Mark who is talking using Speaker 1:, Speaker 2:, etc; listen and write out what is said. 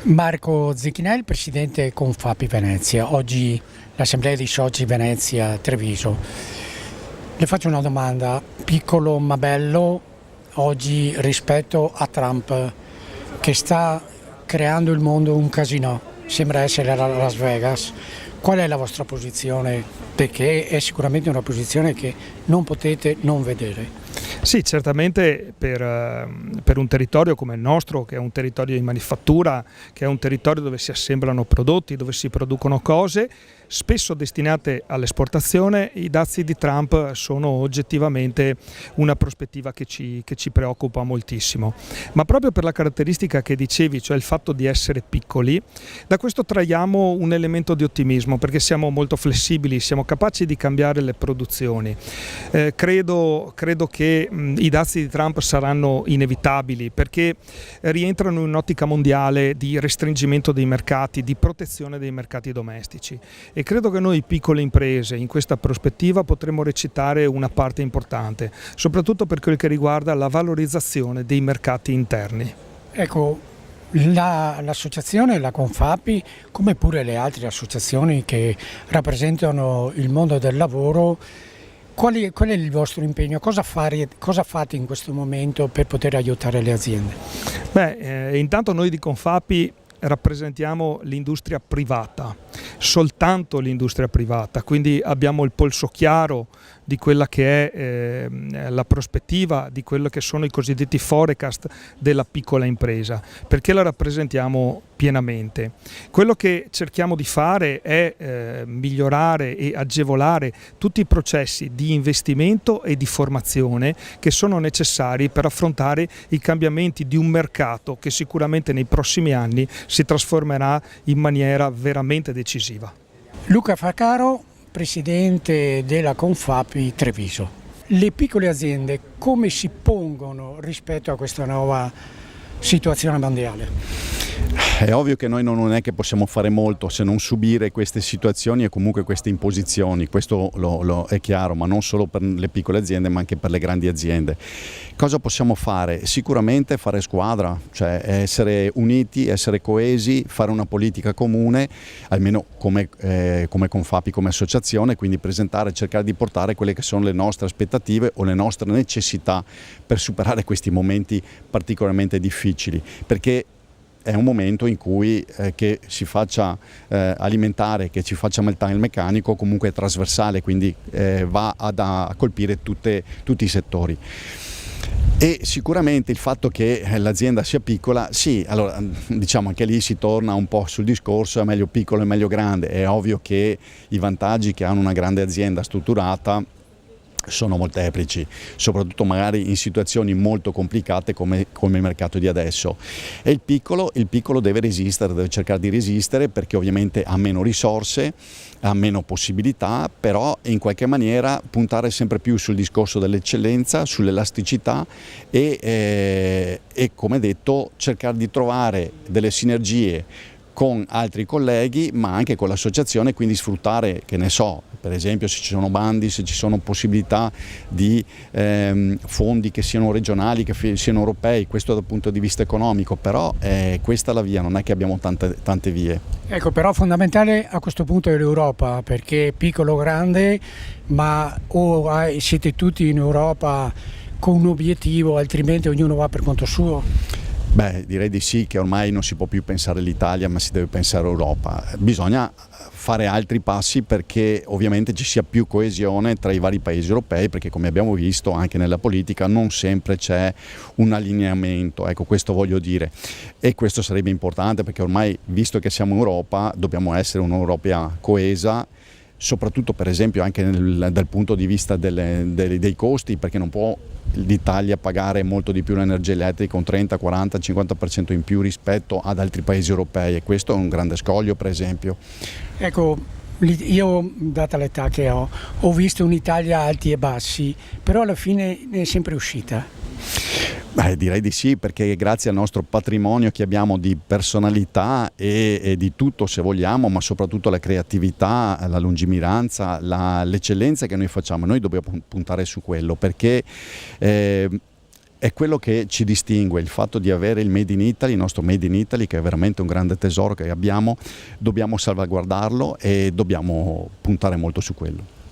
Speaker 1: Marco Zicchinelli, presidente Confapi Venezia, oggi l'Assemblea dei Soci Venezia Treviso. Le faccio una domanda, piccolo ma bello, oggi rispetto a Trump che sta creando il mondo un casino, sembra essere la Las Vegas. Qual è la vostra posizione? Perché è sicuramente una posizione che non potete non vedere.
Speaker 2: Sì, certamente per un territorio come il nostro, che è un territorio di manifattura, che è un territorio dove si assemblano prodotti, dove si producono cose, spesso destinate all'esportazione, i dazi di Trump sono oggettivamente una prospettiva che ci preoccupa moltissimo. Ma proprio per la caratteristica che dicevi, cioè il fatto di essere piccoli, da questo traiamo un elemento di ottimismo, perché siamo molto flessibili, siamo capaci di cambiare le produzioni. Credo che i dazi di Trump saranno inevitabili perché rientrano in un'ottica mondiale di restringimento dei mercati, di protezione dei mercati domestici, e credo che noi piccole imprese in questa prospettiva potremo recitare una parte importante, soprattutto per quel che riguarda la valorizzazione dei mercati interni.
Speaker 1: Ecco, l'associazione, la Confapi, come pure le altre associazioni che rappresentano il mondo del lavoro, qual è il vostro impegno? Cosa fate in questo momento per poter aiutare le aziende?
Speaker 2: Intanto noi di Confapi rappresentiamo l'industria privata, soltanto l'industria privata, quindi abbiamo il polso chiaro di quella che è la prospettiva, di quello che sono i cosiddetti forecast della piccola impresa, perché la rappresentiamo pienamente. Quello che cerchiamo di fare è migliorare e agevolare tutti i processi di investimento e di formazione che sono necessari per affrontare i cambiamenti di un mercato che sicuramente nei prossimi anni si trasformerà in maniera veramente decisiva.
Speaker 1: Luca Fraccaro, presidente della Confapi Treviso. Le piccole aziende come si pongono rispetto a questa nuova situazione mondiale?
Speaker 3: È ovvio che noi non è che possiamo fare molto se non subire queste situazioni e comunque queste imposizioni, questo è chiaro, ma non solo per le piccole aziende ma anche per le grandi aziende. Cosa possiamo fare? Sicuramente fare squadra, cioè essere uniti, essere coesi, fare una politica comune, almeno come Confapi, come associazione, quindi cercare di portare quelle che sono le nostre aspettative o le nostre necessità per superare questi momenti particolarmente difficili, perché è un momento in cui che si faccia alimentare, che ci faccia il meccanico, comunque è trasversale, quindi va a colpire tutti i settori. E sicuramente il fatto che l'azienda sia piccola, sì, allora diciamo anche lì si torna un po' sul discorso è meglio piccolo e meglio grande. È ovvio che i vantaggi che hanno una grande azienda strutturata sono molteplici, soprattutto magari in situazioni molto complicate come il mercato di adesso. E il piccolo deve resistere, deve cercare di resistere perché ovviamente ha meno risorse, ha meno possibilità, però in qualche maniera puntare sempre più sul discorso dell'eccellenza, sull'elasticità e come detto cercare di trovare delle sinergie con altri colleghi ma anche con l'associazione, quindi sfruttare, che ne so, per esempio se ci sono bandi, se ci sono possibilità di fondi che siano regionali, che siano europei, questo dal punto di vista economico, però questa è la via, non è che abbiamo tante vie.
Speaker 1: Ecco, però fondamentale a questo punto è l'Europa, perché piccolo o grande, ma siete tutti in Europa con un obiettivo, altrimenti ognuno va per conto suo?
Speaker 3: Beh, direi di sì, che ormai non si può più pensare all'Italia ma si deve pensare all'Europa. Bisogna fare altri passi perché ovviamente ci sia più coesione tra i vari paesi europei, perché come abbiamo visto anche nella politica non sempre c'è un allineamento, ecco, questo voglio dire, e questo sarebbe importante perché ormai, visto che siamo in Europa, dobbiamo essere un'Europa coesa, soprattutto per esempio anche dal punto di vista dei costi, perché non può l'Italia pagare molto di più l'energia elettrica, un 30, 40, 50% in più rispetto ad altri paesi europei, e questo è un grande scoglio per esempio.
Speaker 1: Ecco, io data l'età che ho visto un'Italia alti e bassi, però alla fine ne è sempre uscita.
Speaker 3: Beh, direi di sì, perché grazie al nostro patrimonio che abbiamo di personalità e di tutto se vogliamo, ma soprattutto la creatività, la lungimiranza, l'eccellenza che noi facciamo, noi dobbiamo puntare su quello, perché è quello che ci distingue, il fatto di avere il Made in Italy, il nostro Made in Italy, che è veramente un grande tesoro che abbiamo, dobbiamo salvaguardarlo e dobbiamo puntare molto su quello.